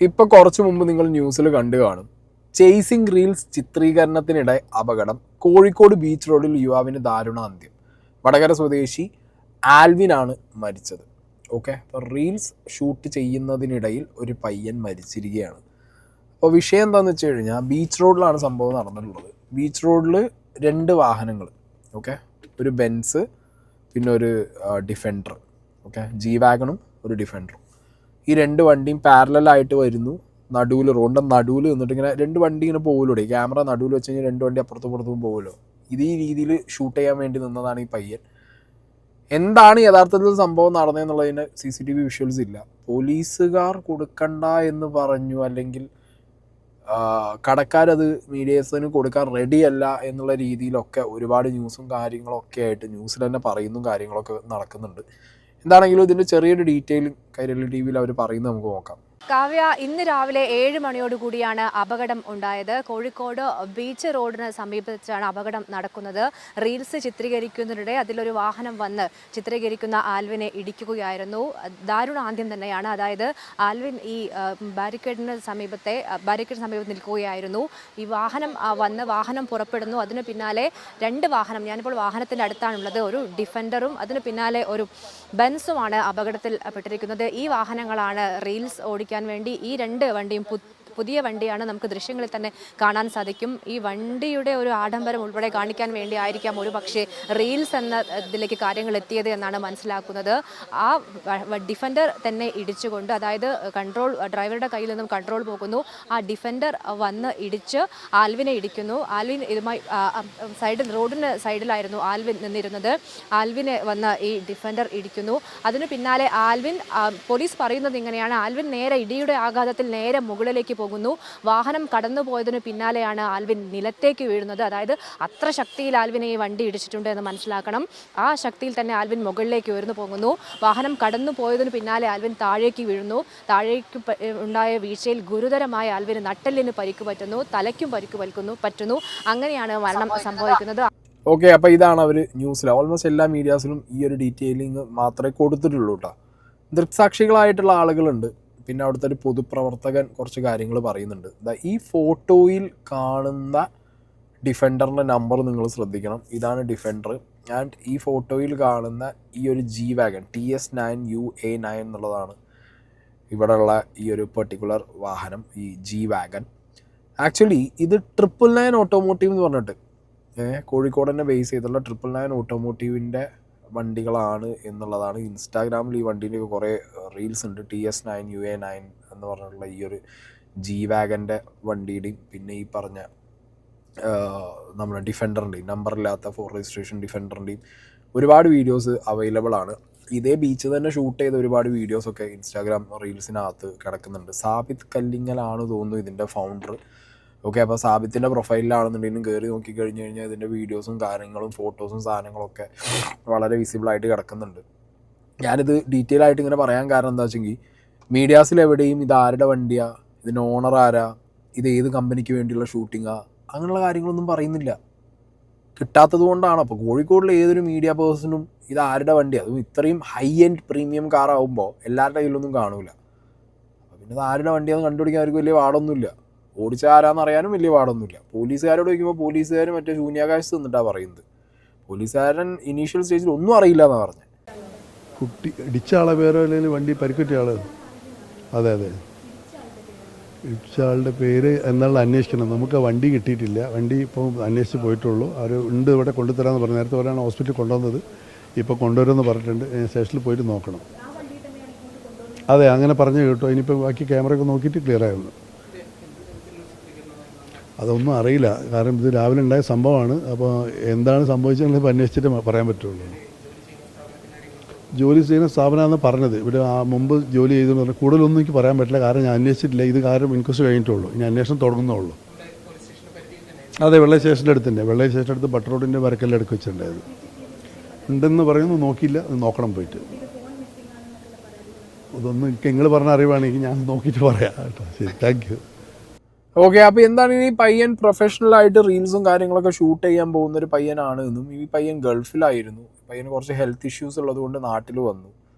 ഇപ്പോൾ കുറച്ച് മുമ്പ് നിങ്ങൾ ന്യൂസിൽ കണ്ടു കാണും. ചേസിംഗ് റീൽസ് ചിത്രീകരണത്തിനിടെ അപകടം. കോഴിക്കോട് ബീച്ച് റോഡിൽ യുവാവിന് ദാരുണാന്ത്യം. വടകര സ്വദേശി ആൽവിനാണ് മരിച്ചത്. ഓക്കെ, അപ്പോൾ റീൽസ് ഷൂട്ട് ചെയ്യുന്നതിനിടയിൽ ഒരു പയ്യൻ മരിച്ചിരിക്കുകയാണ്. അപ്പോൾ വിഷയം എന്താണെന്ന് വെച്ച് കഴിഞ്ഞാൽ ബീച്ച് റോഡിലാണ് സംഭവം നടന്നിട്ടുള്ളത്. ബീച്ച് റോഡിൽ 2 വാഹനങ്ങൾ, ഓക്കെ, ഒരു ബെൻസ് പിന്നെ ഒരു ഡിഫൻഡർ, ഓക്കെ, ജി വാഗണും ഒരു ഡിഫൻഡറും. ഈ 2 വണ്ടിയും പാരലായിട്ട് വരുന്നു. നടുവിൽ, റോഡിൻ്റെ നടുവിൽ നിന്നിട്ട് ഇങ്ങനെ 2 വണ്ടി ഇങ്ങനെ പോകുമല്ലോ. ക്യാമറ നടുവിൽ വെച്ച് കഴിഞ്ഞാൽ 2 വണ്ടി അപ്പുറത്തും പുറത്തും പോകുമല്ലോ. ഈ രീതിയിൽ ഷൂട്ട് ചെയ്യാൻ വേണ്ടി നിന്നതാണ് ഈ പയ്യൻ. എന്താണ് യഥാർത്ഥത്തിൽ സംഭവം നടന്നതെന്നുള്ളതിന് CCTV വിഷ്വൽസ് ഇല്ല. പോലീസുകാർ കൊടുക്കണ്ട എന്ന് പറഞ്ഞു, അല്ലെങ്കിൽ കടക്കാരത് മീഡിയസിന് കൊടുക്കാൻ റെഡിയല്ല എന്നുള്ള രീതിയിലൊക്കെ ഒരുപാട് ന്യൂസും കാര്യങ്ങളൊക്കെ ആയിട്ട് ന്യൂസിൽ തന്നെ പറയുന്നതും കാര്യങ്ങളൊക്കെ നടക്കുന്നുണ്ട്. എന്താണെങ്കിലും ഇതിൻ്റെ ചെറിയൊരു ഡീറ്റെയിൽ കൈരളി TV അവർ പറയുന്നത് നമുക്ക് നോക്കാം. കാവ്യ, ഇന്ന് രാവിലെ 7 മണിയോടുകൂടിയാണ് അപകടം ഉണ്ടായത്. കോഴിക്കോട് ബീച്ച് റോഡിന് സമീപത്താണ് അപകടം നടക്കുന്നത്. റീൽസ് ചിത്രീകരിക്കുന്നതിനിടെ അതിലൊരു വാഹനം വന്ന് ചിത്രീകരിക്കുന്ന ആൽവിനെ ഇടിക്കുകയായിരുന്നു. ദാരുണാന്ത്യം തന്നെയാണ്. അതായത് ആൽവിൻ ഈ ബാരിക്കേഡിന് സമീപത്ത് നിൽക്കുകയായിരുന്നു. ഈ വാഹനം വാഹനം പുറപ്പെടുന്നു. അതിന് പിന്നാലെ 2 വാഹനം, ഞാനിപ്പോൾ വാഹനത്തിൻ്റെ അടുത്താണുള്ളത്, ഒരു ഡിഫൻഡറും അതിന് പിന്നാലെ ഒരു ബെൻസുമാണ് അപകടത്തിൽ പെട്ടിരിക്കുന്നത്. ഈ വാഹനങ്ങളാണ് റീൽസ് ഓടിക്കാൻ വേണ്ടി, ഈ 2 വണ്ടിയും പുതിയ വണ്ടിയാണ്, നമുക്ക് ദൃശ്യങ്ങളിൽ തന്നെ കാണാൻ സാധിക്കും. ഈ വണ്ടിയുടെ ഒരു ആഡംബരം ഉൾപ്പെടെ കാണിക്കാൻ വേണ്ടി ആയിരിക്കാം ഒരു പക്ഷേ റീൽസ് എന്ന ഇതിലേക്ക് കാര്യങ്ങൾ എത്തിയത് എന്നാണ് മനസ്സിലാക്കുന്നത്. ആ ഡിഫൻഡർ തന്നെ ഇടിച്ചുകൊണ്ട്, അതായത് ഡ്രൈവറുടെ കയ്യിൽ നിന്നും കൺട്രോൾ പോകുന്നു. ആ ഡിഫൻഡർ വന്ന് ഇടിച്ച് ആൽവിനെ ഇടിക്കുന്നു. ആൽവിൻ ഇതുമായി റോഡിന് സൈഡിലായിരുന്നു ആൽവിൻ നിന്നിരുന്നത്. ആൽവിനെ വന്ന് ഈ ഡിഫൻഡർ ഇടിക്കുന്നു. അതിന് പിന്നാലെ ആൽവിൻ, പോലീസ് പറയുന്നത് ഇങ്ങനെയാണ്, ആൽവിൻ നേരെ ഇടിയുടെ ആഘാതത്തിൽ നേരെ മുകളിലേക്ക് പോകുന്നു. വാഹനം കടന്നു പോയതിനു പിന്നാലെയാണ് ആൽവിൻ നിലത്തേക്ക് വീഴുന്നത്. അതായത് അത്ര ശക്തിയിൽ ആൽവിനെ ഈ വണ്ടി ഇടിച്ചിട്ടുണ്ട് എന്ന് മനസ്സിലാക്കണം. ആ ശക്തിയിൽ തന്നെ ആൽവിൻ മുകളിലേക്ക് ഉയർന്നു പോകുന്നു. വാഹനം കടന്നു പോയതിനു പിന്നാലെ ആൽവിൻ താഴേക്ക് വീഴുന്നു. താഴേക്ക് ഉണ്ടായ വീഴ്ചയിൽ ഗുരുതരമായ ആൽവിന് നട്ടെല്ലിന് പരിക്ക് പറ്റുന്നു, തലയ്ക്കും പരിക്ക് പറ്റുന്നു. അങ്ങനെയാണ് മരണം സംഭവിക്കുന്നത്. ഓക്കെ, അപ്പോൾ ഇതാണ് അവർ ന്യൂസിൽ ഓൾമോസ്റ്റ് എല്ലാ മീഡിയാസിലും ഈ ഒരു ഡീറ്റെയിലിംഗ് മാത്രമേ കൊടുത്തിട്ടുള്ളൂ കേട്ടോ. ദൃക്സാക്ഷികളായിട്ടുള്ള ആളുകളുണ്ട്. പിന്നെ അവിടുത്തെ ഒരു പൊതുപ്രവർത്തകൻ കുറച്ച് കാര്യങ്ങൾ പറയുന്നുണ്ട്. ഈ ഫോട്ടോയിൽ കാണുന്ന ഡിഫൻഡറിൻ്റെ നമ്പർ നിങ്ങൾ ശ്രദ്ധിക്കണം. ഇതാണ് ഡിഫൻഡർ. ആൻഡ് ഈ ഫോട്ടോയിൽ കാണുന്ന ഈ ഒരു ജി വാഗൺ TS9UA9 എന്നുള്ളതാണ് ഇവിടെയുള്ള ഈ ഒരു പെർട്ടിക്കുലർ വാഹനം, ഈ ജി വാഗൺ. ആക്ച്വലി ഇത് 999 ഓട്ടോമോട്ടീവ് എന്ന് പറഞ്ഞിട്ട് കോഴിക്കോട് തന്നെ ബേസ് ചെയ്തുള്ള 999 ഓട്ടോമോട്ടീവിൻ്റെ വണ്ടികളാണ് എന്നുള്ളതാണ്. ഇൻസ്റ്റാഗ്രാമിൽ ഈ വണ്ടീൻ്റെ കുറേ റീൽസ് ഉണ്ട്. TS9UA9 എന്ന് പറഞ്ഞിട്ടുള്ള ഈ ഒരു ജി വാഗൻ്റെ വണ്ടിയുടെയും പിന്നെ ഈ പറഞ്ഞ നമ്മുടെ ഡിഫൻഡറിൻ്റെയും, നമ്പറില്ലാത്ത 4 രജിസ്ട്രേഷൻ ഡിഫൻഡറിൻ്റെയും ഒരുപാട് വീഡിയോസ് അവൈലബിൾ ആണ്. ഇതേ ബീച്ച് തന്നെ ഷൂട്ട് ചെയ്ത ഒരുപാട് വീഡിയോസൊക്കെ ഇൻസ്റ്റാഗ്രാം റീൽസിനകത്ത് കിടക്കുന്നുണ്ട്. സാബിത്ത് കല്ലിങ്ങലാണ് തോന്നുന്നു ഇതിൻ്റെ ഫൗണ്ടർ. ഓക്കെ, അപ്പോൾ സാബിത്തിൻ്റെ പ്രൊഫൈലിലാണെന്നുണ്ടെങ്കിലും കയറി നോക്കിക്കഴിഞ്ഞ് കഴിഞ്ഞാൽ ഇതിൻ്റെ വീഡിയോസും കാര്യങ്ങളും ഫോട്ടോസും സാധനങ്ങളൊക്കെ വളരെ വിസിബിളായിട്ട് കിടക്കുന്നുണ്ട്. ഞാനിത് ഡീറ്റെയിൽ ആയിട്ട് ഇങ്ങനെ പറയാൻ കാരണം എന്താ വെച്ചെങ്കിൽ, മീഡിയാസിലെവിടെയും ഇത് ആരുടെ വണ്ടിയാണ്, ഇതിൻ്റെ ഓണർ ആരാ, ഇത് ഏത് കമ്പനിക്ക് വേണ്ടിയുള്ള ഷൂട്ടിങ്ങാ, അങ്ങനെയുള്ള കാര്യങ്ങളൊന്നും പറയുന്നില്ല. കിട്ടാത്തത് കൊണ്ടാണ്. അപ്പോൾ കോഴിക്കോടിലെ ഏതൊരു മീഡിയ പേഴ്സണും ഇത് ആരുടെ വണ്ടിയാണ്, അതും ഇത്രയും ഹൈ എൻഡ് പ്രീമിയം കാറാകുമ്പോൾ എല്ലാവരുടെ കയ്യിലൊന്നും കാണൂല. അപ്പോൾ പിന്നെ ഇത് ആരുടെ വണ്ടിയാണെന്ന് കണ്ടുപിടിക്കാൻ അവർക്ക് വലിയ പാടൊന്നുമില്ല. ഓടിച്ച ആരാന്ന് അറിയാനും വലിയ പാടൊന്നുമില്ല. പോലീസുകാരോട് ചോദിക്കുമ്പോൾ പോലീസുകാർ മറ്റേ ശൂന്യാകാശത്ത് നിന്നിട്ടാണ് പറയുന്നത്. പോലീസുകാരൻ ഇനീഷ്യൽ സ്റ്റേജിൽ ഒന്നും അറിയില്ല എന്നാണ് പറഞ്ഞത്. കുട്ടി ഇടിച്ച ആളെ വേറെ അല്ലെങ്കിൽ വണ്ടി പരിക്കുറ്റ ആൾ? അതെ, ഇടിച്ച ആളുടെ പേര് എന്നുള്ള അന്വേഷിക്കണം. നമുക്ക് വണ്ടി കിട്ടിയിട്ടില്ല. വണ്ടി ഇപ്പോൾ അന്വേഷിച്ച് പോയിട്ടുള്ളൂ. അവർ ഉണ്ട്, ഇവിടെ കൊണ്ടുതരാമെന്ന് പറഞ്ഞു. നേരത്തെ പറയാൻ ഹോസ്പിറ്റലിൽ കൊണ്ടുവന്നത്, ഇപ്പോൾ കൊണ്ടുവരുമെന്ന് പറഞ്ഞിട്ടുണ്ട്. സ്റ്റേഷനിൽ പോയിട്ട് നോക്കണം. അതെ, അങ്ങനെ പറഞ്ഞു കേട്ടോ. ഇനിയിപ്പോൾ ബാക്കി ക്യാമറയൊക്കെ നോക്കിയിട്ട് ക്ലിയർ ആയിരുന്നു. അതൊന്നും അറിയില്ല, കാരണം ഇത് രാവിലെ ഉണ്ടായ സംഭവമാണ്. അപ്പോൾ എന്താണ് സംഭവിച്ചതെന്ന് ഇപ്പോൾ അന്വേഷിച്ചിട്ട് പറയാൻ പറ്റുള്ളൂ. ജോലി ചെയ്യുന്ന സ്ഥാപനമാണെന്ന് പറഞ്ഞത്. ഇവിടെ മുമ്പ് ജോലി ചെയ്തെന്ന് പറഞ്ഞാൽ കൂടുതലൊന്നും എനിക്ക് പറയാൻ പറ്റില്ല, കാരണം ഞാൻ അന്വേഷിച്ചിട്ടില്ല. ഇത് കാര്യം ഇൻക്വസ്റ്റ് കഴിഞ്ഞിട്ടുള്ളൂ. ഇനി അന്വേഷണം തുടങ്ങുന്നുള്ളൂ. അതെ, വെള്ളയ സ്റ്റേഷൻ്റെ അടുത്ത് തന്നെ. വെള്ളയ സ്റ്റേഷൻ്റെ അടുത്ത് ബട്ടർ റോഡിൻ്റെ വരക്കെല്ലാം അടുക്ക് വെച്ചിട്ടുണ്ടായത് ഉണ്ടെന്ന് പറയുന്നു. നോക്കിയില്ല, നോക്കണം പോയിട്ട്. അതൊന്നും എനിക്ക് നിങ്ങൾ പറഞ്ഞ അറിവാണെങ്കിൽ ഞാൻ നോക്കിയിട്ട് പറയാം കേട്ടോ. ശരി, താങ്ക് യു. ഓക്കെ, അപ്പോൾ എന്താണ് ഈ പയ്യൻ പ്രൊഫഷണലായിട്ട് റീൽസും കാര്യങ്ങളൊക്കെ ഷൂട്ട് ചെയ്യാൻ പോകുന്ന ഒരു പയ്യനാണ് എന്നും, ഈ പയ്യൻ ഗൾഫിലായിരുന്നു. പയ്യന് കുറച്ച് ഹെൽത്ത് ഇഷ്യൂസ് ഉള്ളതുകൊണ്ട് നാട്ടിൽ വന്നു.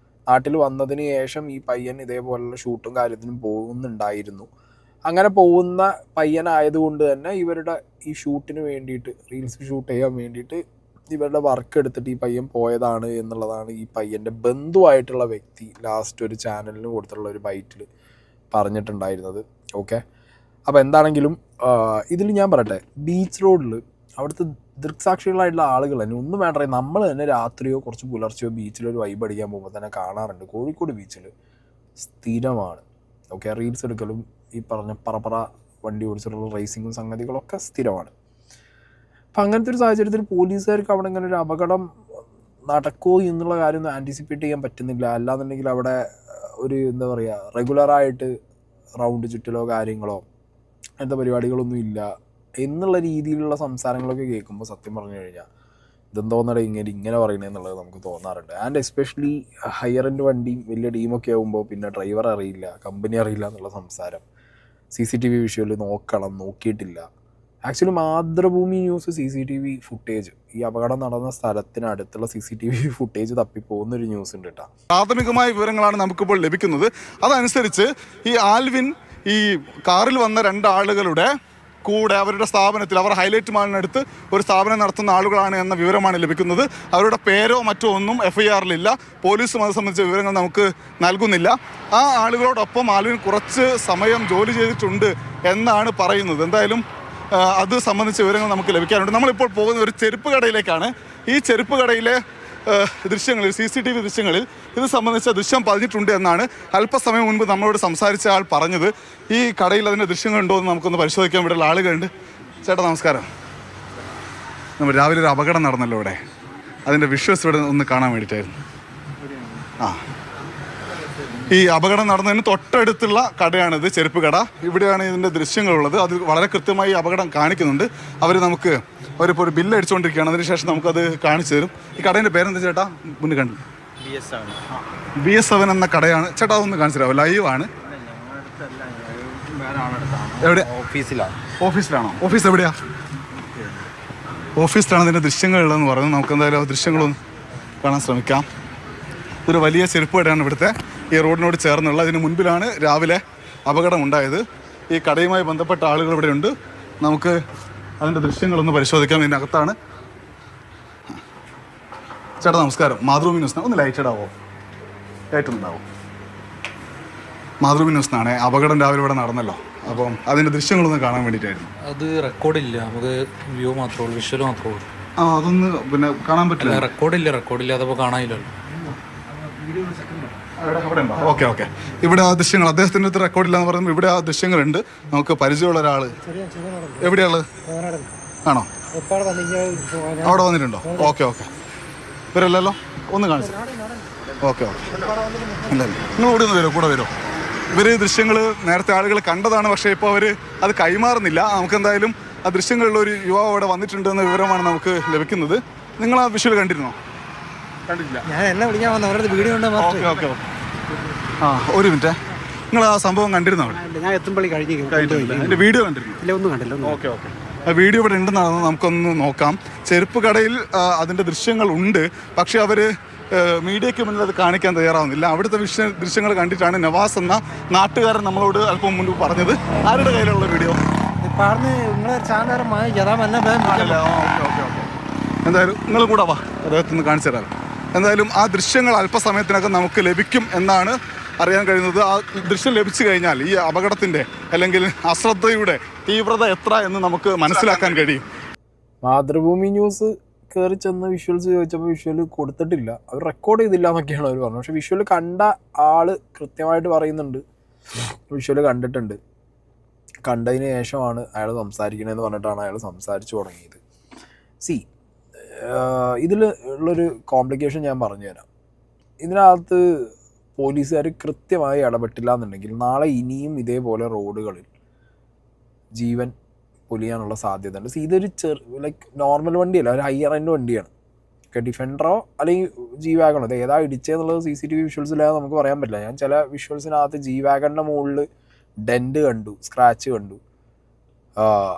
നാട്ടിൽ വന്നതിന് ശേഷം ഈ പയ്യൻ ഇതേപോലുള്ള ഷൂട്ടും കാര്യത്തിനും പോകുന്നുണ്ടായിരുന്നു. അങ്ങനെ പോകുന്ന പയ്യനായതുകൊണ്ട് തന്നെ ഇവരുടെ ഈ ഷൂട്ടിന് വേണ്ടിയിട്ട്, റീൽസ് ഷൂട്ട് ചെയ്യാൻ വേണ്ടിയിട്ട് ഇവരുടെ വർക്ക് എടുത്തിട്ട് ഈ പയ്യൻ പോയതാണ് എന്നുള്ളതാണ് ഈ പയ്യൻ്റെ ബന്ധുവായിട്ടുള്ള വ്യക്തി ലാസ്റ്റ് ഒരു ചാനലിന് കൊടുത്തുള്ള ഒരു ബൈറ്റിൽ പറഞ്ഞിട്ടുണ്ടായിരുന്നത്. ഓക്കെ, അപ്പോൾ എന്താണെങ്കിലും ഇതിൽ ഞാൻ പറയട്ടെ, ബീച്ച് റോഡിൽ അവിടുത്തെ ദൃക്സാക്ഷികളായിട്ടുള്ള ആളുകൾ തന്നെ ഒന്നും വേണ്ട, നമ്മൾ തന്നെ രാത്രിയോ കുറച്ച് പുലർച്ചെയോ ബീച്ചിലൊരു വൈബ് അടിക്കാൻ പോകുമ്പോൾ തന്നെ കാണാറുണ്ട്. കോഴിക്കോട് ബീച്ചിൽ സ്ഥിരമാണ് ഓക്കെ റീൽസ് എടുക്കലും ഈ പറഞ്ഞ പറ വണ്ടി ഓടിച്ചിട്ടുള്ള റേസിങ്ങും സംഗതികളൊക്കെ സ്ഥിരമാണ്. അപ്പം അങ്ങനത്തെ ഒരു സാഹചര്യത്തിൽ പോലീസുകാർക്ക് അവിടെ ഇങ്ങനെ ഒരു അപകടം നടക്കുമോ എന്നുള്ള കാര്യം ഒന്നും ആൻറ്റിസിപ്പേറ്റ് ചെയ്യാൻ പറ്റുന്നില്ല. അല്ലാന്നുണ്ടെങ്കിൽ അവിടെ ഒരു എന്താ പറയുക റെഗുലറായിട്ട് റൗണ്ട് ചുറ്റലോ കാര്യങ്ങളോ അങ്ങനത്തെ പരിപാടികളൊന്നും ഇല്ല എന്നുള്ള രീതിയിലുള്ള സംസാരങ്ങളൊക്കെ കേൾക്കുമ്പോൾ സത്യം പറഞ്ഞു കഴിഞ്ഞാൽ ഇതെന്തോന്നട ഇങ്ങനെ പറയണേ എന്നുള്ളത് നമുക്ക് തോന്നാറുണ്ട്. ആൻഡ് എസ്പെഷ്യലി ഹയർ എൻഡ് വണ്ടിയും വലിയ ടീമൊക്കെ ആകുമ്പോൾ പിന്നെ ഡ്രൈവർ അറിയില്ല, കമ്പനി അറിയില്ല എന്നുള്ള സംസാരം. CCTV വിഷ്വൽ നോക്കിയിട്ടില്ല. Actually Mathrubhumi news CCTV footage, ഈ അപകടം നടന്ന സ്ഥലത്തിനടുത്തുള്ള CCTV ഫുട്ടേജ് തപ്പിപ്പോകുന്നൊരു ന്യൂസ് ഉണ്ട് കേട്ടോ. പ്രാഥമികമായ വിവരങ്ങളാണ് നമുക്കിപ്പോൾ ലഭിക്കുന്നത്. അതനുസരിച്ച് ഈ ആൽവിൻ ഈ കാറിൽ വന്ന 2 ആളുകളുടെ കൂടെ അവരുടെ സ്ഥാപനത്തിൽ, അവർ ഹൈലൈറ്റ് മാളിനടുത്ത് ഒരു സ്ഥാപനം നടത്തുന്ന ആളുകളാണ് എന്ന വിവരമാണ് ലഭിക്കുന്നത്. അവരുടെ പേരോ മറ്റോ ഒന്നും FIR-ലില്ല. പോലീസും അത് സംബന്ധിച്ച വിവരങ്ങൾ നമുക്ക് നൽകുന്നില്ല. ആ ആളുകളോടൊപ്പം ആൽവിൻ കുറച്ച് സമയം ജോലി ചെയ്തിട്ടുണ്ട് എന്നാണ് പറയുന്നത്. എന്തായാലും അത് സംബന്ധിച്ച വിവരങ്ങൾ നമുക്ക് ലഭിക്കാറുണ്ട്. നമ്മളിപ്പോൾ പോകുന്ന ഒരു ചെരുപ്പ് കടയിലേക്കാണ്. ഈ ചെരുപ്പ് കടയിലെ ദൃശ്യങ്ങളിൽ, CCTV ദൃശ്യങ്ങളിൽ ഇത് സംബന്ധിച്ച ദൃശ്യം പതിഞ്ഞിട്ടുണ്ട് എന്നാണ് അല്പസമയം മുൻപ് നമ്മളോട് സംസാരിച്ച ആൾ പറഞ്ഞത്. ഈ കടയിൽ അതിൻ്റെ ദൃശ്യങ്ങളുണ്ടോ എന്ന് നമുക്കൊന്ന് പരിശോധിക്കാൻ ഇവിടെയുള്ള ആളുകളുണ്ട്. ചേട്ടാ നമസ്കാരം. നമ്മൾ രാവിലെ ഒരു അപകടം നടന്നല്ലോ ഇവിടെ, അതിൻ്റെ വിഷ്വൽസ് ഇവിടെ ഒന്ന് കാണാൻ വേണ്ടിയിട്ടായിരുന്നു. ഈ അപകടം നടന്നതിന് തൊട്ടടുത്തുള്ള കടയാണിത്, ചെരുപ്പ് കട. ഇവിടെയാണ് ഇതിൻ്റെ ദൃശ്യങ്ങളുള്ളത്. അത് വളരെ കൃത്യമായി അപകടം കാണിക്കുന്നുണ്ട്. അവർ നമുക്ക് അവരിപ്പോൾ ഒരു ബില്ല് അടിച്ചുകൊണ്ടിരിക്കുകയാണ്. അതിനുശേഷം നമുക്കത് കാണിച്ചു തരും. ഈ കടേൻ്റെ പേരെന്താ ചേട്ടാ? മുന്നിൽ കണ്ടു, BS7 എന്ന കടയാണ്. ചേട്ടാ അതൊന്ന് കാണിച്ചു തരാമോ? ലൈവാണ്. എവിടെ? ഓഫീസിലാണോ? ഓഫീസ് എവിടെയാ? ഓഫീസിലാണ് ഇതിൻ്റെ ദൃശ്യങ്ങളുള്ളതെന്ന് പറയുന്നത്. നമുക്ക് എന്തായാലും ആ ദൃശ്യങ്ങളൊന്ന് കാണാൻ ശ്രമിക്കാം. ഒരു വലിയ ചെരുപ്പ് കടയാണ് ഇവിടുത്തെ, ഈ റോഡിനോട് ചേർന്നുള്ള. ഇതിന് മുൻപിലാണ് രാവിലെ അപകടം ഉണ്ടായത്. ഈ കടയുമായി ബന്ധപ്പെട്ട ആളുകൾ ഇവിടെ ഉണ്ട്. നമുക്ക് അതിൻ്റെ ദൃശ്യങ്ങളൊന്ന് പരിശോധിക്കാം. ഇതിനകത്താണ്. ചേട്ടാ നമസ്കാരം. മാതൃഭൂമി ന്യൂസ് ഒന്ന് ലൈറ്റ് ഇടാവോ? ലൈറ്റൊന്നുണ്ടാവും. മാതൃഭൂമി ന്യൂസിനാണ്. അപകടം രാവിലെ ഇവിടെ നടന്നല്ലോ, അപ്പം അതിൻ്റെ ദൃശ്യങ്ങളൊന്ന് കാണാൻ വേണ്ടിയിട്ടായിരുന്നു. അത് റെക്കോർഡില്ല, നമുക്ക് വ്യൂ മാത്രമേ ഉള്ളൂ, വിഷ്വൽ മാത്രമേ ഉള്ളൂ. അതൊന്ന് പിന്നെ കാണാൻ പറ്റില്ല. റെക്കോർഡില്ല, അതപ്പോൾ കാണാനില്ലല്ലോ. ഓക്കെ. ഇവിടെ ആ ദൃശ്യങ്ങൾ അദ്ദേഹത്തിൻ്റെ അടുത്ത് റെക്കോർഡില്ല എന്ന് പറയുമ്പോൾ ഇവിടെ ആ ദൃശ്യങ്ങളുണ്ട്. നമുക്ക് പരിചയമുള്ള ഒരാൾ എവിടെയാള് ആണോ? അവിടെ വന്നിട്ടുണ്ടോ? ഓക്കെ. ഇവരല്ലല്ലോ, ഒന്ന് കാണിച്ചു. ഓക്കെ. നിങ്ങൾ ഇവിടെ ഒന്ന് കൂടെ വരുമോ? ഇവർ ദൃശ്യങ്ങൾ നേരത്തെ ആളുകൾ കണ്ടതാണ്, പക്ഷേ ഇപ്പോൾ അവർ അത് കൈമാറുന്നില്ല. നമുക്ക് എന്തായാലും ആ ദൃശ്യങ്ങളിലുള്ള ഒരു യുവാവ് അവിടെ വന്നിട്ടുണ്ടെന്ന വിവരമാണ് നമുക്ക് ലഭിക്കുന്നത്. നിങ്ങൾ ആ വിഷ്വൽ കണ്ടിരുന്നോ? കണ്ടില്ല. ഞാൻ എന്നെ വിളിക്കാൻ വന്ന അവരുടെ വീഡിയോ ഉണ്ട്. ഓക്കെ. ഒരു മിനിറ്റ്, നിങ്ങൾ ആ സംഭവം കണ്ടിരുന്നോ? ഞാൻ എത്തുമ്പള്ളി കഴിഞ്ഞില്ല. അതിൻ്റെ വീഡിയോ കണ്ടിരുന്നു? ഇല്ല, ഒന്നും കണ്ടില്ല. ഓക്കെ. ആ വീഡിയോ ഇവിടെ ഉണ്ടെന്നാണ്, നമുക്കൊന്ന് നോക്കാം. ചെരുപ്പ് കടയിൽ അതിൻ്റെ ദൃശ്യങ്ങൾ ഉണ്ട്, പക്ഷേ അവർ മീഡിയയ്ക്ക് മുന്നിൽ അത് കാണിക്കാൻ തയ്യാറാവുന്നില്ല. അവിടുത്തെ ദൃശ്യങ്ങൾ കണ്ടിട്ടാണ് നവാസ് എന്ന നാട്ടുകാരൻ നമ്മളോട് അല്പം മുൻപ് പറഞ്ഞത്. ആരുടെ കയ്യിലുള്ള വീഡിയോ? എന്തായാലും നിങ്ങൾ കൂടെ വാ, അദ്ദേഹത്തിന് കാണിച്ചു തരാം. എന്തായാലും ആ ദൃശ്യങ്ങൾ അല്പസമയത്തിനകം നമുക്ക് ലഭിക്കും എന്നാണ് അറിയാൻ കഴിയുന്നത്. ആ ദൃശ്യം ലഭിച്ചു കഴിഞ്ഞാൽ ഈ അപകടത്തിൻ്റെ അല്ലെങ്കിൽ അശ്രദ്ധയുടെ തീവ്രത എത്ര എന്ന് നമുക്ക് മനസ്സിലാക്കാൻ കഴിയും. മാതൃഭൂമി ന്യൂസ് കയറി ചെന്ന് വിഷ്വൽസ് ചോദിച്ചപ്പോൾ വിഷ്വൽ കൊടുത്തിട്ടില്ല, അവർ റെക്കോർഡ് ചെയ്തില്ല എന്നൊക്കെയാണ് അവർ പറഞ്ഞത്. പക്ഷേ വിഷ്വൽ കണ്ട ആൾ കൃത്യമായിട്ട് പറയുന്നുണ്ട് വിഷ്വൽ കണ്ടിട്ടുണ്ട്, കണ്ടതിന് ശേഷമാണ് അയാൾ സംസാരിക്കണമെന്ന് പറഞ്ഞിട്ടാണ് അയാൾ സംസാരിച്ചു തുടങ്ങിയത്. ഇതിൽ ഉള്ളൊരു കോംപ്ലിക്കേഷൻ ഞാൻ പറഞ്ഞുതരാം. ഇതിനകത്ത് പോലീസുകാർ കൃത്യമായി ഇടപെട്ടില്ല എന്നുണ്ടെങ്കിൽ നാളെ ഇനിയും ഇതേപോലെ റോഡുകളിൽ ജീവൻ പൊലിയാനുള്ള സാധ്യത ഉണ്ട്. ഇതൊരു ലൈക്ക് നോർമൽ വണ്ടിയല്ല, ഒരു ഹയർ എൻഡ് വണ്ടിയാണ്. ഡിഫൻഡറോ അല്ലെങ്കിൽ ജി വാഗണോ, ഇത് ഏതാ ഇടിച്ചതെന്നുള്ളത് CCTV വിഷ്വൽസില്ലാതെ നമുക്ക് പറയാൻ പറ്റില്ല. ഞാൻ ചില വിഷ്വൽസിനകത്ത് ജി വാഗണിൻ്റെ മുകളിൽ ഡെൻറ്റ് കണ്ടു, സ്ക്രാച്ച് കണ്ടു.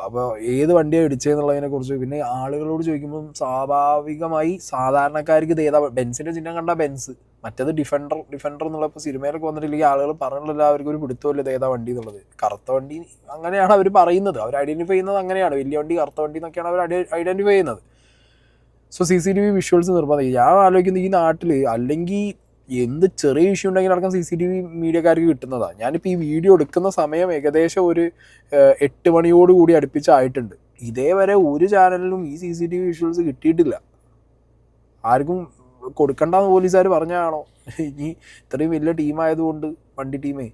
അപ്പോൾ ഏത് വണ്ടിയാണ് ഇടിച്ചതെന്നുള്ളതിനെ കുറിച്ച് പിന്നെ ആളുകളോട് ചോദിക്കുമ്പം സ്വാഭാവികമായി സാധാരണക്കാർക്ക് ഇത് ഏതാ, ബെൻസിൻ്റെ ചിഹ്നം കണ്ട ബെൻസ്, മറ്റേത് ഡിഫൻഡർ എന്നുള്ള ഇപ്പോൾ സിനിമയിലൊക്കെ വന്നിട്ടില്ലെങ്കിൽ ആളുകൾ പറഞ്ഞിട്ടില്ല, അവർക്ക് ഒരു പിടുത്തമില്ല ഇത് ഏതാ വണ്ടി എന്നുള്ളത്. കറുത്ത വണ്ടി അങ്ങനെയാണ് അവർ പറയുന്നത്, അവർ ഐഡൻറ്റിഫൈ ചെയ്യുന്നത് അങ്ങനെയാണ്, വലിയ വണ്ടി കറുത്ത വണ്ടി എന്നൊക്കെയാണ് അവർ ഐഡൻറ്റിഫൈ ചെയ്യുന്നത്. സോ CCTV വിഷ്വൽസ് നിർബന്ധം. ഞാൻ ആലോചിക്കുന്നത് ഈ നാട്ടിൽ അല്ലെങ്കിൽ എന്ത് ചെറിയ ഇഷ്യൂ ഉണ്ടെങ്കിൽ അടക്കം CCTV മീഡിയക്കാർക്ക് കിട്ടുന്നതാണ്. ഞാനിപ്പോൾ ഈ വീഡിയോ എടുക്കുന്ന സമയം ഏകദേശം ഒരു 8 മണിയോടുകൂടി അടുപ്പിച്ചായിട്ടുണ്ട്. ഇതേവരെ ഒരു ചാനലിലും ഈ CCTV വിഷ്വൽസ് കിട്ടിയിട്ടില്ല. ആർക്കും കൊടുക്കണ്ടെന്ന് പോലീസുകാർ പറഞ്ഞാണോ, ഇനി ഇത്രയും വലിയ ടീമായതുകൊണ്ട് വണ്ടി ടീമേ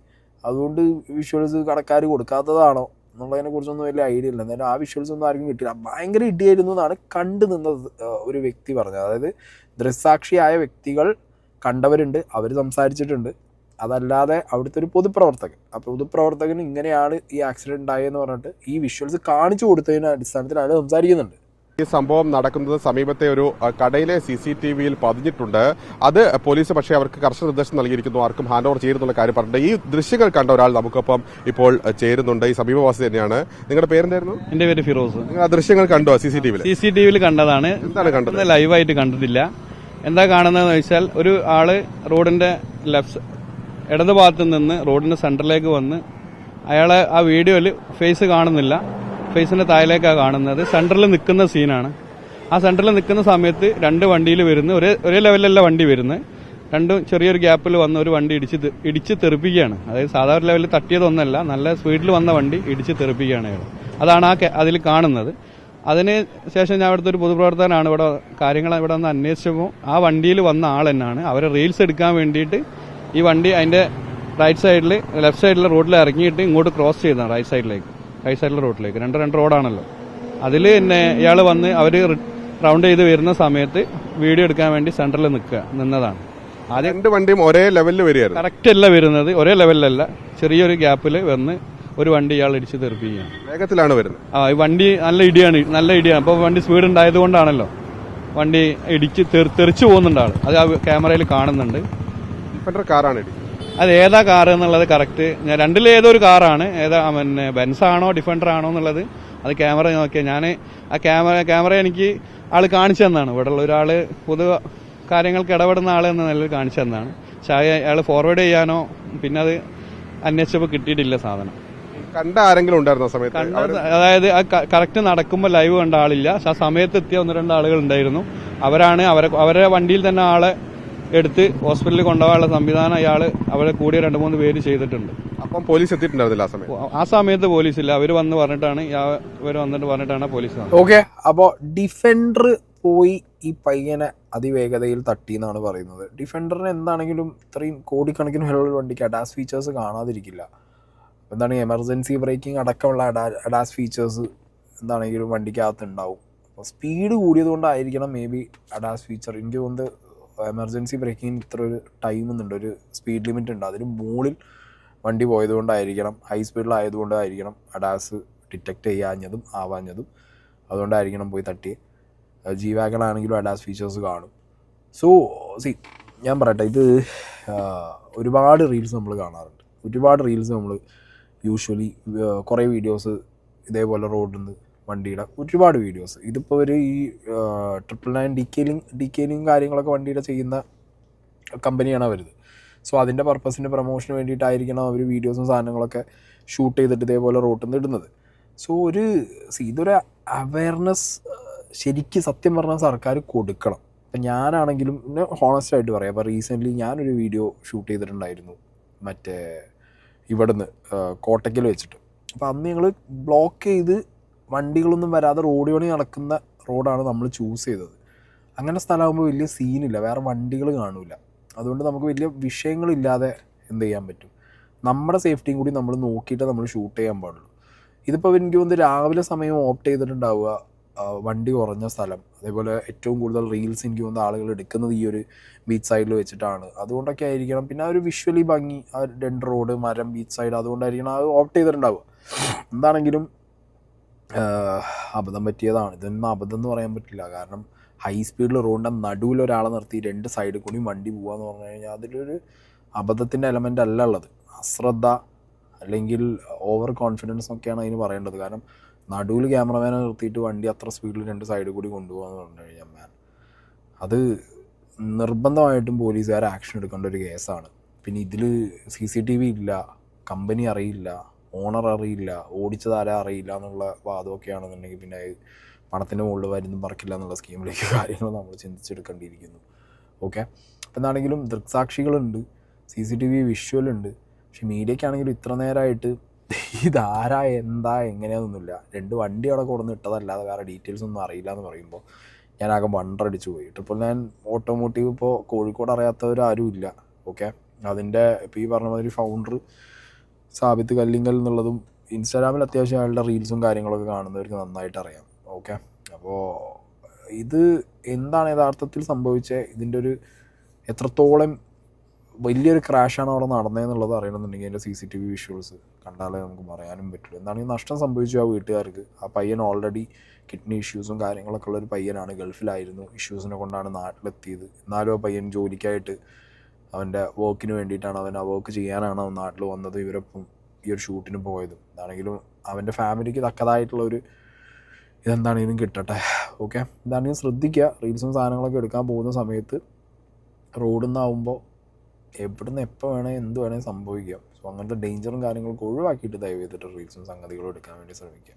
അതുകൊണ്ട് വിഷ്വൽസ് കടക്കാർ കൊടുക്കാത്തതാണോ എന്നുള്ളതിനെ കുറിച്ചൊന്നും വലിയ ഐഡിയ ഇല്ല. എന്നാലും ആ വിഷ്വൽസ് ഒന്നും ആർക്കും കിട്ടില്ല. ഭയങ്കര ഇടിയായിരുന്നു എന്നാണ് കണ്ടു നിന്നത് ഒരു വ്യക്തി പറഞ്ഞത്. അതായത് ദൃക്സാക്ഷിയായ വ്യക്തികൾ കണ്ടവരുണ്ട്, അവർ സംസാരിച്ചിട്ടുണ്ട്. അതല്ലാതെ അവിടുത്തെ ഒരു പൊതുപ്രവർത്തകൻ, ആ പൊതുപ്രവർത്തകൻ ഇങ്ങനെയാണ് ഈ ആക്സിഡൻറ്റ് ഉണ്ടായതെന്ന് പറഞ്ഞിട്ട് ഈ വിഷ്വൽസ് കാണിച്ചു കൊടുത്തതിൻ്റെ അടിസ്ഥാനത്തിൽ അയാൾ സംസാരിക്കുന്നുണ്ട്. ഈ സംഭവം നടക്കുന്നത് സമീപത്തെ ഒരു കടയിലെ CCTVയിൽ പതിഞ്ഞിട്ടുണ്ട്. അത് പോലീസ് പക്ഷേ അവർക്ക് കർശന നിർദ്ദേശം നൽകിയിരിക്കുന്നു, ആർക്കും ഹാൻഡ് ഓവർ ചെയ്യുന്നുള്ള കാര്യം പറഞ്ഞിട്ടുണ്ട്. ഈ ദൃശ്യങ്ങൾ കണ്ട ഒരാൾ നമുക്കൊപ്പം ഇപ്പോൾ ചേരുന്നുണ്ട്, ഈ സമീപവാസി തന്നെയാണ്. നിങ്ങളുടെ പേരെന്തായിരുന്നു? എന്റെ പേര് ഫിറോസ്. നിങ്ങൾ ആ ദൃശ്യങ്ങൾ കണ്ടോ? CCTVയിൽ കണ്ടതാണ്. എന്താണ് കണ്ടത്? ലൈവായിട്ട് കണ്ടിട്ടില്ല. എന്താ കാണുന്നതെന്ന് വെച്ചാൽ ഒരു ആള് റോഡിന്റെ ഇടത് ഭാഗത്ത് നിന്ന് റോഡിന്റെ സെന്ററിലേക്ക് വന്ന് അയാളെ ആ വീഡിയോയിൽ ഫേസ് കാണുന്നില്ല, ഫേസിന്റെ താഴേക്കാണ് കാണുന്നത്. സെന്ററിൽ നിൽക്കുന്ന സീനാണ്. ആ സെന്ററിൽ നിൽക്കുന്ന സമയത്ത് 2 വണ്ടിയിൽ വരുന്നു, ഒരേ ലെവലിലല്ല വണ്ടി വരുന്നത്. രണ്ടും ചെറിയൊരു ഗ്യാപ്പിൽ വന്ന ഒരു വണ്ടി ഇടിച്ച് തെറിപ്പിക്കുകയാണ്. അതായത് സാധാരണ ലെവലിൽ തട്ടിയതൊന്നല്ല, നല്ല സ്പീഡിൽ വന്ന വണ്ടി ഇടിച്ച് തെറിപ്പിക്കുകയാണ് അയാൾ. അതാണ് അതിൽ കാണുന്നത്. അതിന് ശേഷം ഞാൻ ഇവിടുത്തെ ഒരു പൊതുപ്രവർത്തകനാണ്, ഇവിടെ കാര്യങ്ങൾ ഇവിടെ വന്ന് അന്വേഷിച്ചപ്പോൾ ആ വണ്ടിയിൽ വന്ന ആൾ തന്നെയാണ്. അവരെ റീൽസ് എടുക്കാൻ വേണ്ടിയിട്ട് ഈ വണ്ടി അതിന്റെ ലെഫ്റ്റ് സൈഡിലെ റോഡിൽ ഇറങ്ങിയിട്ട് ഇങ്ങോട്ട് ക്രോസ് ചെയ്തതാണ് റൈറ്റ് സൈഡിലെ റോഡിലേക്ക്. രണ്ട് റോഡാണല്ലോ. അതിൽ തന്നെ ഇയാൾ വന്ന് അവർ റൗണ്ട് ചെയ്ത് വരുന്ന സമയത്ത് വീഡിയോ എടുക്കാൻ വേണ്ടി സെന്ററിൽ നിന്നതാണ്. ആദ്യം 2 വണ്ടിയും ഒരേ ലെവലിൽ വരികയായിരുന്നു. കറക്റ്റ് അല്ല വരുന്നത്, ഒരേ ലെവലിലല്ല, ചെറിയൊരു ഗ്യാപ്പിൽ വന്ന് ഒരു വണ്ടി ഇയാൾ ഇടിച്ച് തെറിപ്പിക്കുകയാണ്. വേഗത്തിലാണ് വരുന്നത്. ഈ വണ്ടി നല്ല ഇടിയാണ്. അപ്പോൾ വണ്ടി സ്പീഡ് ഉണ്ടായതുകൊണ്ടാണല്ലോ വണ്ടി ഇടിച്ച് തെറിച്ചു പോകുന്നുണ്ട് ആള്. അത് ആ ക്യാമറയിൽ കാണുന്നുണ്ട്. ഡിഫൻഡർ കാറാണ് ഇടി. അത് ഏതാ കാർ എന്നുള്ളത് കറക്റ്റ് ഞാൻ രണ്ടിലേതൊരു കാറാണ്, ഏതാ ബെൻസ് ആണോ ഡിഫൻഡർ ആണോ എന്നുള്ളത് അത് ക്യാമറ നോക്കിയാൽ ഞാൻ ആ ക്യാമറ എനിക്ക് ആള് കാണിച്ചു തന്നാണ്. ഇവിടെ ഉള്ള ഒരാള് പൊതു കാര്യങ്ങൾക്ക് ഇടപെടുന്ന ആൾ എന്ന നിലയിൽ കാണിച്ചു തന്നാണ്. പക്ഷെ അയാൾ ഫോർവേഡ് ചെയ്യാനോ പിന്നെ അത് അന്വേഷിച്ചപ്പോൾ കിട്ടിയിട്ടില്ല സാധനം. കണ്ട ആരെങ്കിലും ഉണ്ടായിരുന്ന സമയത്ത്? അതായത് കറക്റ്റ് നടക്കുമ്പോൾ ലൈവ് കണ്ട ആളില്ല. പക്ഷെ ആ സമയത്ത് എത്തിയ 1-2 ആളുകൾ ഉണ്ടായിരുന്നു. അവരാണ് അവരെ വണ്ടിയിൽ തന്നെ ആളെ എടുത്ത് ഹോസ്പിറ്റലിൽ കൊണ്ടുപോകാനുള്ള സംവിധാനം അവരെ കൂടിയ 2-3 പേര് ചെയ്തിട്ടുണ്ട്. അപ്പം പോലീസ് എത്തിയിട്ടുണ്ടായിരുന്നില്ല ആ സമയത്ത്? ആ സമയത്ത് പോലീസില്ല. ഇവർ വന്നിട്ട് പറഞ്ഞിട്ടാണ് പോലീസ് വന്നത്. ഓക്കെ, അപ്പോൾ ഡിഫൻഡർ പോയി ഈ പയ്യനെ അതിവേഗതയിൽ തട്ടി എന്നാണ് പറയുന്നത്. ഡിഫൻഡറിന് എന്താണെങ്കിലും ഇത്രയും കോടിക്കണക്കിന് വിലയുള്ള വണ്ടിക്ക് അഡാസ് ഫീച്ചേഴ്സ് കാണാതിരിക്കില്ല. എന്താണ് എമർജൻസി ബ്രേക്കിംഗ് അടക്കമുള്ള അഡാസ് ഫീച്ചേഴ്സ് എന്താണെങ്കിലും വണ്ടിക്കകത്ത് ഉണ്ടാവും. അപ്പോൾ സ്പീഡ് കൂടിയത് കൊണ്ടായിരിക്കണം മേ ബി അഡാസ് ഫീച്ചർ. എനിക്ക് തോന്നുന്നത് എമർജൻസി ബ്രേക്കിങ്ങിന് ഇത്ര ഒരു ടൈം എന്നുണ്ട്, ഒരു സ്പീഡ് ലിമിറ്റ് ഉണ്ട്. അതിന് മുകളിൽ വണ്ടി പോയതുകൊണ്ടായിരിക്കണം, ഹൈ സ്പീഡിലായതുകൊണ്ടായിരിക്കണം അഡാസ് ഡിറ്റക്റ്റ് ചെയ്യാഞ്ഞതും ആവാഞ്ഞതും. അതുകൊണ്ടായിരിക്കണം പോയി തട്ടിയത്. G-Wagon അഡാസ് ഫീച്ചേഴ്സ് കാണും. സോ ഞാൻ പറയട്ടെ, ഇത് ഒരുപാട് റീൽസ് നമ്മൾ കാണാറുണ്ട്. ഒരുപാട് റീൽസ് നമ്മൾ യൂഷ്വലി കുറേ വീഡിയോസ് ഇതേപോലെ റോഡിൽ നിന്ന് വണ്ടിയുടെ ഒരുപാട് വീഡിയോസ്. ഇതിപ്പോൾ ഒരു ഈ 999 ഡീക്കെയിലിംഗ് കാര്യങ്ങളൊക്കെ വണ്ടിയുടെ ചെയ്യുന്ന കമ്പനിയാണ് അവരത്. സോ അതിൻ്റെ പർപ്പസിൻ്റെ പ്രൊമോഷന് വേണ്ടിയിട്ടായിരിക്കണം അവർ വീഡിയോസും സാധനങ്ങളൊക്കെ ഷൂട്ട് ചെയ്തിട്ട് ഇതേപോലെ റോട്ടിൽ നിന്ന് ഇടുന്നത്. സോ ഇതൊരു അവയർനെസ് ശരിക്കും സത്യം പറഞ്ഞാൽ സർക്കാർ കൊടുക്കണം. അപ്പം ഞാനാണെങ്കിലും ഹോണസ്റ്റായിട്ട് പറയാം. അപ്പോൾ റീസെൻ്റ്ലി ഞാനൊരു വീഡിയോ ഷൂട്ട് ചെയ്തിട്ടുണ്ടായിരുന്നു മറ്റേ ഇവിടുന്ന് കോട്ടയ്ക്കൽ വെച്ചിട്ട്. അപ്പോൾ അന്ന് ഞങ്ങൾ ബ്ലോക്ക് ചെയ്ത് വണ്ടികളൊന്നും വരാതെ റോഡ് പണി നടക്കുന്ന റോഡാണ് നമ്മൾ ചൂസ് ചെയ്തത്. അങ്ങനെ സ്ഥലമാകുമ്പോൾ വലിയ സീനില്ല, വേറെ വണ്ടികൾ കാണില്ല. അതുകൊണ്ട് നമുക്ക് വലിയ വിഷയങ്ങളില്ലാതെ എന്ത് ചെയ്യാൻ പറ്റും, നമ്മുടെ സേഫ്റ്റിയും കൂടി നമ്മൾ നോക്കിയിട്ട് നമ്മൾ ഷൂട്ട് ചെയ്യാൻ പാടുള്ളൂ. ഇതിപ്പോൾ എനിക്ക് തോന്നുന്നു രാവിലെ സമയം ഓപ്റ്റ് ചെയ്തിട്ടുണ്ടാവുക, വണ്ടി കുറഞ്ഞ സ്ഥലം. അതേപോലെ ഏറ്റവും കൂടുതൽ റീൽസ് എനിക്ക് തോന്നുന്ന ആളുകൾ എടുക്കുന്നത് ഈ ഒരു ബീച്ച് സൈഡിൽ വെച്ചിട്ടാണ്. അതുകൊണ്ടൊക്കെ ആയിരിക്കണം. പിന്നെ ആ ഒരു വിഷ്വലി ഭംഗി, ആ 2 റോഡ്, മരം, ബീച്ച് സൈഡ്, അതുകൊണ്ടായിരിക്കണം അത് ഓപ്റ്റ് ചെയ്തിട്ടുണ്ടാവുക. എന്താണെങ്കിലും അബദ്ധം പറ്റിയതാണ്. ഇതൊന്നും അബദ്ധം എന്ന് പറയാൻ പറ്റില്ല. കാരണം ഹൈ സ്പീഡിൽ റോഡിൻ്റെ നടുവിൽ ഒരാളെ നിർത്തി 2 സൈഡിൽ കൂടി വണ്ടി പോകാന്ന് പറഞ്ഞു കഴിഞ്ഞാൽ അതിലൊരു അബദ്ധത്തിൻ്റെ എലമെൻ്റ് അല്ല ഉള്ളത്. അശ്രദ്ധ അല്ലെങ്കിൽ ഓവർ കോൺഫിഡൻസ് ഒക്കെയാണ് അതിന് പറയേണ്ടത്. കാരണം നടുവിൽ ക്യാമറമാനെ നിർത്തിയിട്ട് വണ്ടി അത്ര സ്പീഡിൽ 2 സൈഡിൽ കൂടി കൊണ്ടുപോകാന്ന് പറഞ്ഞു കഴിഞ്ഞാൽ അത് നിർബന്ധമായിട്ടും പോലീസുകാർ ആക്ഷൻ എടുക്കേണ്ട ഒരു കേസാണ്. പിന്നെ ഇതിൽ CCTV ഇല്ല, കമ്പനി അറിയില്ല, ഓണർ അറിയില്ല, ഓടിച്ചതാരാ അറിയില്ല എന്നുള്ള വാദമൊക്കെ ആണെന്നുണ്ടെങ്കിൽ പിന്നെ പണത്തിൻ്റെ മുകളിൽ വരുന്നും പറക്കില്ല എന്നുള്ള സ്കീമിലേക്ക് കാര്യങ്ങൾ നമ്മൾ ചിന്തിച്ചെടുക്കേണ്ടിയിരിക്കുന്നു. ഓക്കെ, എന്താണെങ്കിലും ദൃക്സാക്ഷികളുണ്ട്, CCTV വിഷ്വലുണ്ട്. പക്ഷെ മീഡിയക്കാണെങ്കിലും ഇത്ര നേരമായിട്ട് ഇതാരാ എന്താ എങ്ങനെയാണെന്നൊന്നുമില്ല. 2 വണ്ടി അവിടെ കൊടുന്ന് ഇട്ടതല്ലാതെ വേറെ ഡീറ്റെയിൽസ് ഒന്നും അറിയില്ല എന്ന് പറയുമ്പോൾ ഞാനാകെ വണ്ടടിച്ചു പോയി. ട്രിപ്പിൾ 9 ഓട്ടോമോട്ടീവ് ഇപ്പോൾ കോഴിക്കോട് അറിയാത്തവരാരും ഇല്ല. ഓക്കെ, അതിൻ്റെ ഇപ്പോൾ ഈ പറഞ്ഞ മാതിരി ഫൗണ്ടർ സാബിത്ത് കല്ലിങ്കൽ എന്നുള്ളതും ഇൻസ്റ്റാഗ്രാമിൽ അത്യാവശ്യം അയാളുടെ റീൽസും കാര്യങ്ങളൊക്കെ കാണുന്നവർക്ക് നന്നായിട്ട് അറിയാം. ഓക്കെ, അപ്പോൾ ഇത് എന്താണ് യഥാർത്ഥത്തിൽ സംഭവിച്ചത്, ഇതിൻ്റെ ഒരു എത്രത്തോളം വലിയൊരു ക്രാഷാണ് അവിടെ നടന്നതെന്നുള്ളത് അറിയണമെന്നുണ്ടെങ്കിൽ അതിൻ്റെ CCTV വിഷ്വൽസ് കണ്ടാലേ നമുക്ക് പറയാനും പറ്റുള്ളൂ. എന്താണെങ്കിൽ നഷ്ടം സംഭവിച്ചു ആ വീട്ടുകാർക്ക്. ആ പയ്യൻ ഓൾറെഡി കിഡ്നി ഇഷ്യൂസും കാര്യങ്ങളൊക്കെ ഉള്ളൊരു പയ്യനാണ്, ഗൾഫിലായിരുന്നു, ഇഷ്യൂസിനെ കൊണ്ടാണ് നാട്ടിലെത്തിയത്. എന്നാലും ആ പയ്യൻ ജോലിക്കായിട്ട് അവൻ്റെ വർക്കിന് വേണ്ടിയിട്ടാണ്, അവൻ ആ വർക്ക് ചെയ്യാനാണ് അവൻ നാട്ടിൽ വന്നത്, ഇവരൊപ്പം ഈ ഒരു ഷൂട്ടിന് പോയത്. എന്താണെങ്കിലും അവൻ്റെ ഫാമിലിക്ക് തക്കതായിട്ടുള്ളൊരു ഇതെന്താണെങ്കിലും കിട്ടട്ടെ. ഓക്കെ, എന്താണെങ്കിലും ശ്രദ്ധിക്കുക, റീൽസും സാധനങ്ങളൊക്കെ എടുക്കാൻ പോകുന്ന സമയത്ത് റോഡിൽ നിന്നാവുമ്പോൾ എവിടുന്ന് എപ്പോൾ വേണേൽ എന്ത് വേണേൽ സംഭവിക്കാം. സോ അങ്ങനത്തെ ഡേഞ്ചറും കാര്യങ്ങളൊക്കെ ഒഴിവാക്കിയിട്ട് ദയവ് ചെയ്തിട്ട് റീൽസും സംഗതികളും എടുക്കാൻ വേണ്ടി ശ്രമിക്കുക.